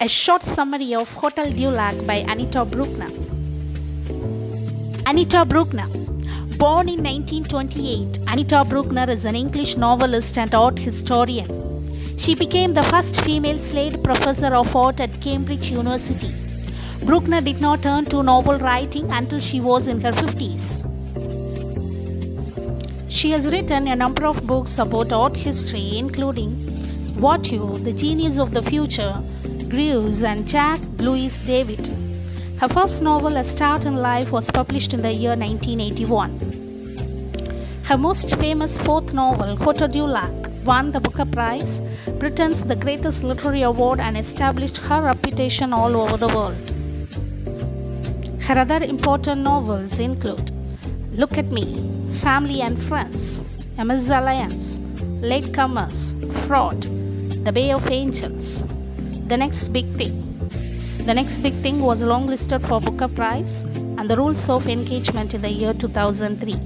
A short summary of Hotel du Lac by Anita Brookner. Anita Brookner. Born in 1928, Anita Brookner is an English novelist and art historian. She became the first female Slade Professor of Art at Cambridge University. Brookner did not turn to novel writing until she was in her 50s. She has written a number of books about art history, including What You, The Genius of the Future, Greaves, and Jack Louis David. Her first novel, A Start in Life, was published in the year 1981. Her most famous fourth novel, Hotel du Lac, won the Booker Prize, Britain's the greatest literary award, and established her reputation all over the world. Her other important novels include Look at Me, Family and Friends, A Misalliance, Latecomers, Fraud, The Bay of Angels, The Next Big Thing. The Next Big Thing was longlisted for Booker Prize and the Rules of Engagement in the year 2003.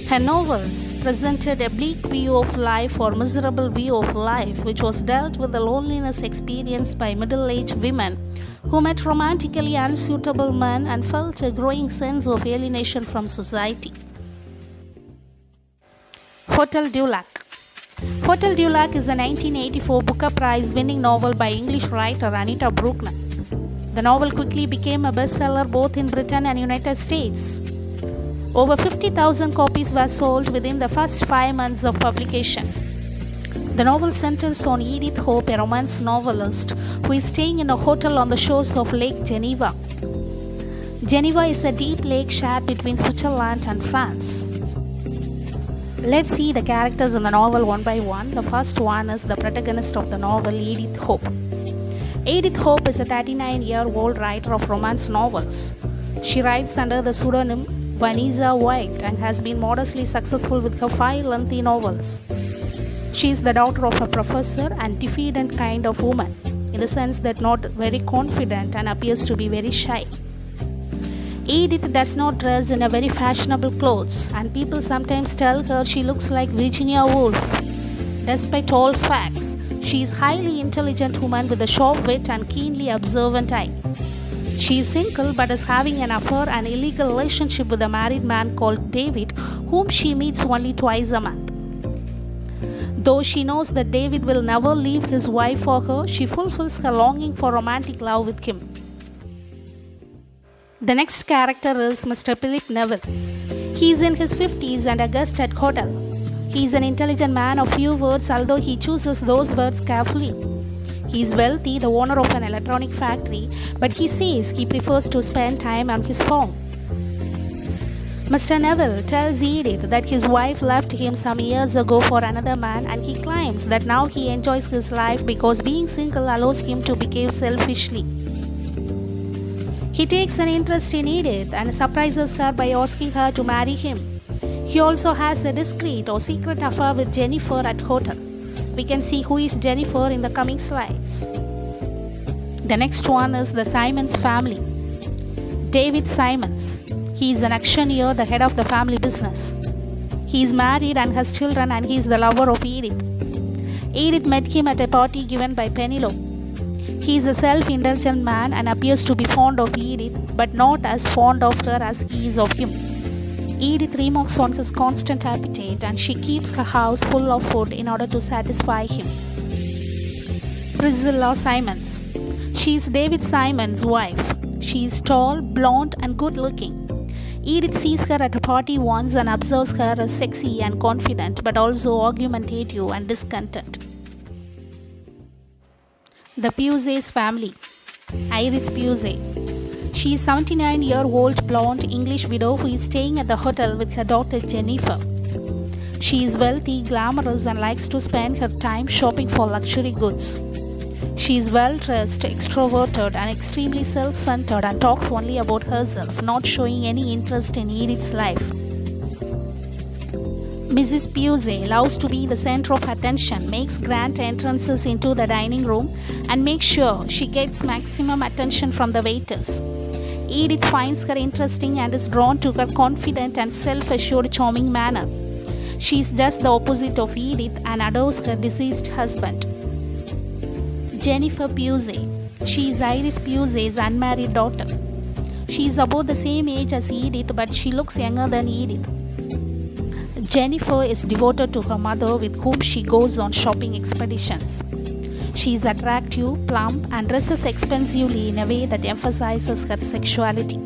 Her novels presented a bleak view of life or miserable view of life, which was dealt with the loneliness experienced by middle-aged women who met romantically unsuitable men and felt a growing sense of alienation from society. Hotel du Lac. Hotel du Lac is a 1984 Booker Prize winning novel by English writer Anita Brookner. The novel quickly became a bestseller both in Britain and United States. Over 50,000 copies were sold within the first 5 months of publication. The novel centers on Edith Hope, a romance novelist who is staying in a hotel on the shores of Lake Geneva. Geneva is a deep lake shared between Switzerland and France. Let's see the characters in the novel one by one. The first one is the protagonist of the novel, Edith Hope. Edith Hope is a 39-year-old writer of romance novels. She writes under the pseudonym Vanessa White and has been modestly successful with her 5 lengthy novels. She is the daughter of a professor and diffident kind of woman, in the sense that not very confident and appears to be very shy. Edith does not dress in a very fashionable clothes, and people sometimes tell her she looks like Virginia Woolf. Despite all facts, she is a highly intelligent woman with a sharp wit and keenly observant eye. She is single but is having an affair and illegal relationship with a married man called David, whom she meets only twice a month. Though she knows that David will never leave his wife for her, she fulfills her longing for romantic love with him. The next character is Mr. Philip Neville. He is in his 50s and a guest at hotel. He is an intelligent man of few words, although he chooses those words carefully. He is wealthy, the owner of an electronic factory, but he says he prefers to spend time on his farm. Mr. Neville tells Edith that his wife left him some years ago for another man, and he claims that now he enjoys his life because being single allows him to behave selfishly. He takes an interest in Edith and surprises her by asking her to marry him. He also has a discreet or secret affair with Jennifer at hotel. We can see who is Jennifer in the coming slides. The next one is the Simons family. David Simons. He is an auctioneer, the head of the family business. He is married and has children, and he is the lover of Edith. Edith met him at a party given by Penelope. He is a self-indulgent man and appears to be fond of Edith, but not as fond of her as he is of him. Edith remarks on his constant appetite, and she keeps her house full of food in order to satisfy him. Priscilla Simons. She is David Simons' wife. She is tall, blonde, and good-looking. Edith sees her at a party once and observes her as sexy and confident, but also argumentative and discontent. The Pusey's family. Iris Pusey. She is a 79-year-old blonde English widow who is staying at the hotel with her daughter Jennifer. She is wealthy, glamorous, and likes to spend her time shopping for luxury goods. She is well-dressed, extroverted, and extremely self-centered, and talks only about herself, not showing any interest in Edith's life. Mrs. Pusey loves to be the center of attention, makes grand entrances into the dining room, and makes sure she gets maximum attention from the waiters. Edith finds her interesting and is drawn to her confident and self-assured, charming manner. She is just the opposite of Edith and adores her deceased husband. Jennifer Pusey. She is Iris Pusey's unmarried daughter. She is about the same age as Edith, but she looks younger than Edith. Jennifer is devoted to her mother, with whom she goes on shopping expeditions. She is attractive, plump, and dresses expensively in a way that emphasizes her sexuality.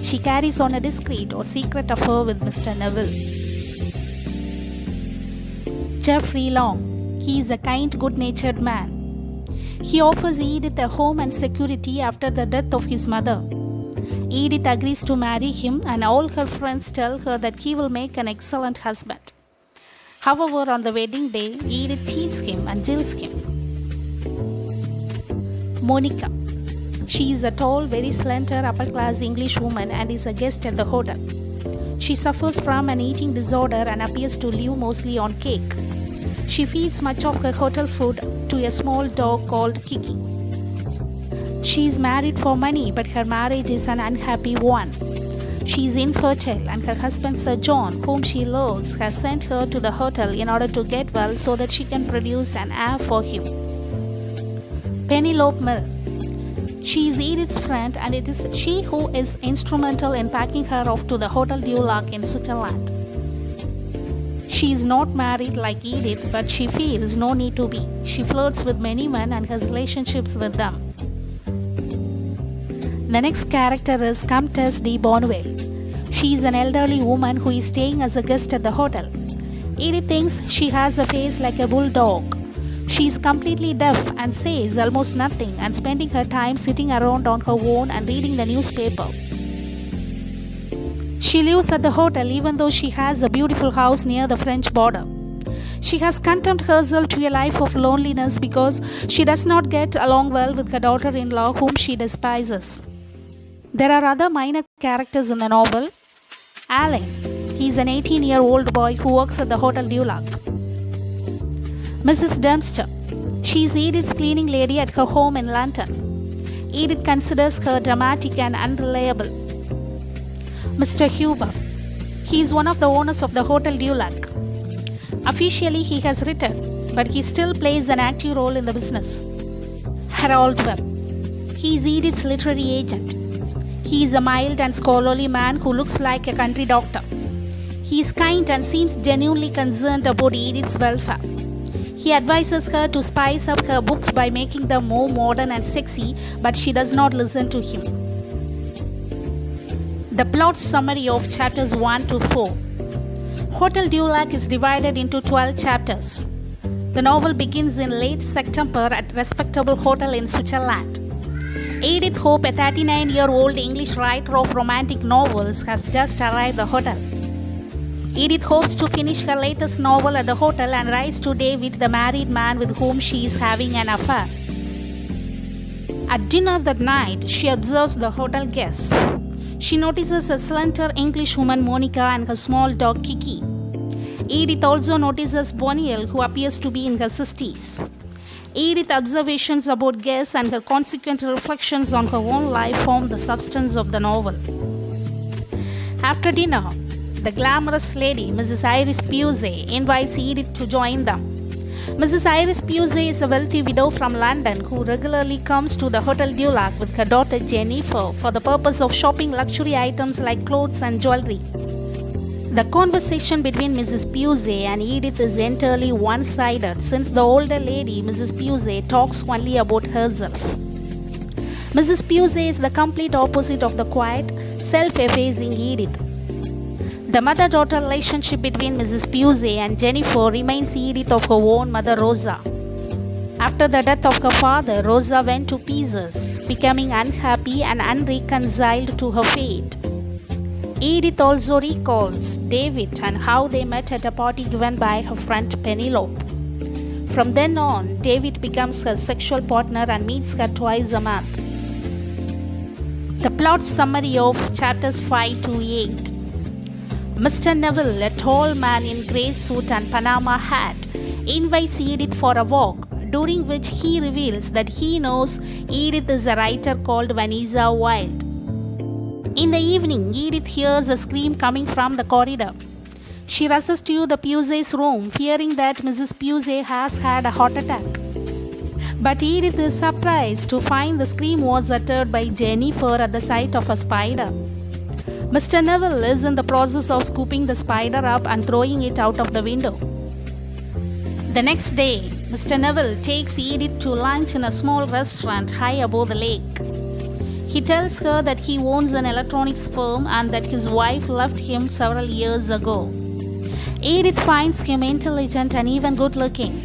She carries on a discreet or secret affair with Mr. Neville. Geoffrey Long. He is a kind, good-natured man. He offers Edith a home and security after the death of his mother. Edith agrees to marry him, and all her friends tell her that he will make an excellent husband. However, on the wedding day, Edith cheats him and jilts him. Monica. She is a tall, very slender, upper-class English woman and is a guest at the hotel. She suffers from an eating disorder and appears to live mostly on cake. She feeds much of her hotel food to a small dog called Kiki. She is married for money, but her marriage is an unhappy one. She is infertile, and her husband Sir John, whom she loves, has sent her to the hotel in order to get well so that she can produce an heir for him. Penelope Mill. She is Edith's friend, and it is she who is instrumental in packing her off to the Hotel du Lac in Switzerland. She is not married like Edith, but she feels no need to be. She flirts with many men and has relationships with them. The next character is Comtesse de Bonneville. She is an elderly woman who is staying as a guest at the hotel. Edith thinks she has a face like a bulldog. She is completely deaf and says almost nothing, and spending her time sitting around on her own and reading the newspaper. She lives at the hotel even though she has a beautiful house near the French border. She has condemned herself to a life of loneliness because she does not get along well with her daughter-in-law, whom she despises. There are other minor characters in the novel. Alan. He is an 18-year-old boy who works at the Hotel du Lac. Mrs. Dempster. She is Edith's cleaning lady at her home in London. Edith considers her dramatic and unreliable. Mr. Huber. He is one of the owners of the Hotel du Lac. Officially, he has retired, but he still plays an active role in the business. Harold Webb. He is Edith's literary agent. He is a mild and scholarly man who looks like a country doctor. He is kind and seems genuinely concerned about Edith's welfare. He advises her to spice up her books by making them more modern and sexy, but she does not listen to him. The plot summary of chapters 1 to 4. Hotel du Lac is divided into 12 chapters. The novel begins in late September at a respectable hotel in Switzerland. Edith Hope, a 39-year-old English writer of romantic novels, has just arrived at the hotel. Edith hopes to finish her latest novel at the hotel and writes to David, the married man with whom she is having an affair. At dinner that night, she observes the hotel guests. She notices a slender Englishwoman, Monica, and her small dog, Kiki. Edith also notices Bonneville, who appears to be in her 60s. Edith's observations about guests and her consequent reflections on her own life form the substance of the novel. After dinner, the glamorous lady, Mrs. Iris Pusey, invites Edith to join them. Mrs. Iris Pusey is a wealthy widow from London who regularly comes to the Hotel du Lac with her daughter Jennifer for the purpose of shopping luxury items like clothes and jewelry. The conversation between Mrs. Pusey and Edith is entirely one-sided, since the older lady, Mrs. Pusey, talks only about herself. Mrs. Pusey is the complete opposite of the quiet, self-effacing Edith. The mother-daughter relationship between Mrs. Pusey and Jennifer reminds Edith of her own mother, Rosa. After the death of her father, Rosa went to pieces, becoming unhappy and unreconciled to her fate. Edith also recalls David and how they met at a party given by her friend Penelope. From then on, David becomes her sexual partner and meets her twice a month. The plot summary of chapters 5 to 8. Mr. Neville, a tall man in grey suit and Panama hat, invites Edith for a walk, during which he reveals that he knows Edith is a writer called Vanessa Wilde. In the evening, Edith hears a scream coming from the corridor. She rushes to the Pusey's room, fearing that Mrs. Pusey has had a heart attack. But Edith is surprised to find the scream was uttered by Jennifer at the sight of a spider. Mr. Neville is in the process of scooping the spider up and throwing it out of the window. The next day, Mr. Neville takes Edith to lunch in a small restaurant high above the lake. He tells her that he owns an electronics firm and that his wife left him several years ago. Edith finds him intelligent and even good looking.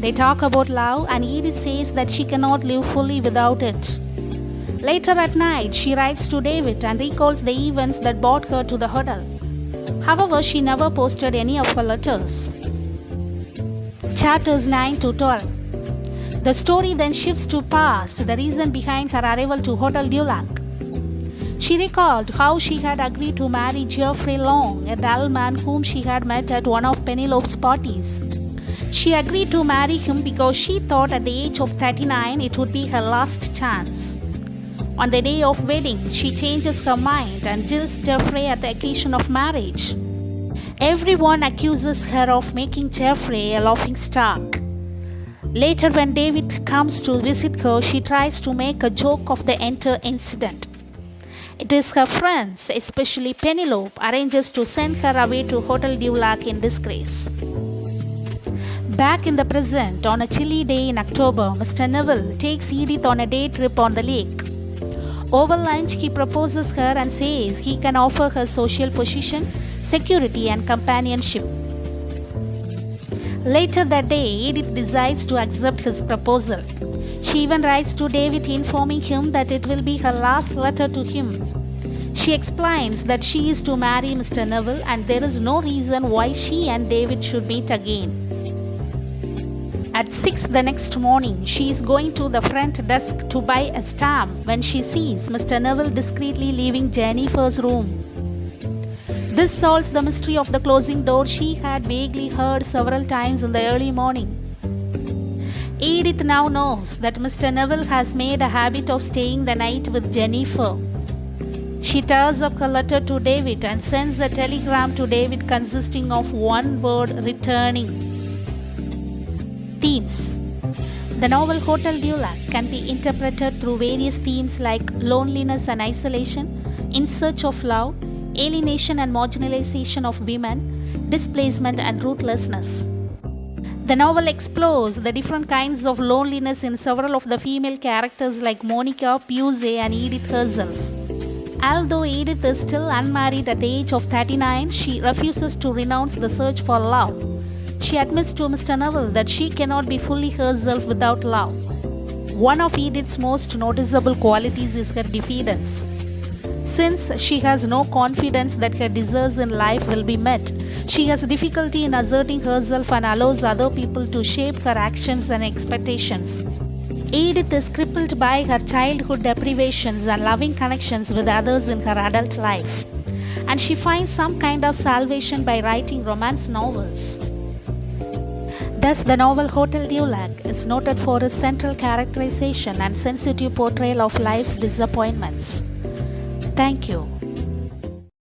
They talk about love and Edith says that she cannot live fully without it. Later at night, she writes to David and recalls the events that brought her to the hotel. However, she never posted any of her letters. Chapters 9 to 12. The story then shifts to past, the reason behind her arrival to Hotel du Lac. She recalled how she had agreed to marry Geoffrey Long, a dull man whom she had met at one of Penelope's parties. She agreed to marry him because she thought at the age of 39 it would be her last chance. On the day of wedding, she changes her mind and jilts Geoffrey at the occasion of marriage. Everyone accuses her of making Geoffrey a laughingstock. Later, when David comes to visit her, she tries to make a joke of the entire incident. It is her friends, especially Penelope, arranges to send her away to Hotel du Lac in disgrace. Back in the present, on a chilly day in October, Mr. Neville takes Edith on a day trip on the lake. Over lunch, he proposes her and says he can offer her social position, security, and companionship. Later that day, Edith decides to accept his proposal. She even writes to David informing him that it will be her last letter to him. She explains that she is to marry Mr. Neville and there is no reason why she and David should meet again. At 6 the next morning, she is going to the front desk to buy a stamp when she sees Mr. Neville discreetly leaving Jennifer's room. This solves the mystery of the closing door she had vaguely heard several times in the early morning. Edith now knows that Mr. Neville has made a habit of staying the night with Jennifer. She tears up her letter to David and sends a telegram to David consisting of one word: returning. Themes. The novel Hotel du Lac can be interpreted through various themes like loneliness and isolation, in search of love, alienation and marginalization of women, displacement and rootlessness. The novel explores the different kinds of loneliness in several of the female characters like Monica, Pusey and Edith herself. Although Edith is still unmarried at the age of 39, she refuses to renounce the search for love. She admits to Mr. Neville that she cannot be fully herself without love. One of Edith's most noticeable qualities is her diffidence. Since she has no confidence that her desires in life will be met, she has difficulty in asserting herself and allows other people to shape her actions and expectations. Edith is crippled by her childhood deprivations and loving connections with others in her adult life, and she finds some kind of salvation by writing romance novels. Thus, the novel Hotel du Lac is noted for its central characterization and sensitive portrayal of life's disappointments. Thank you.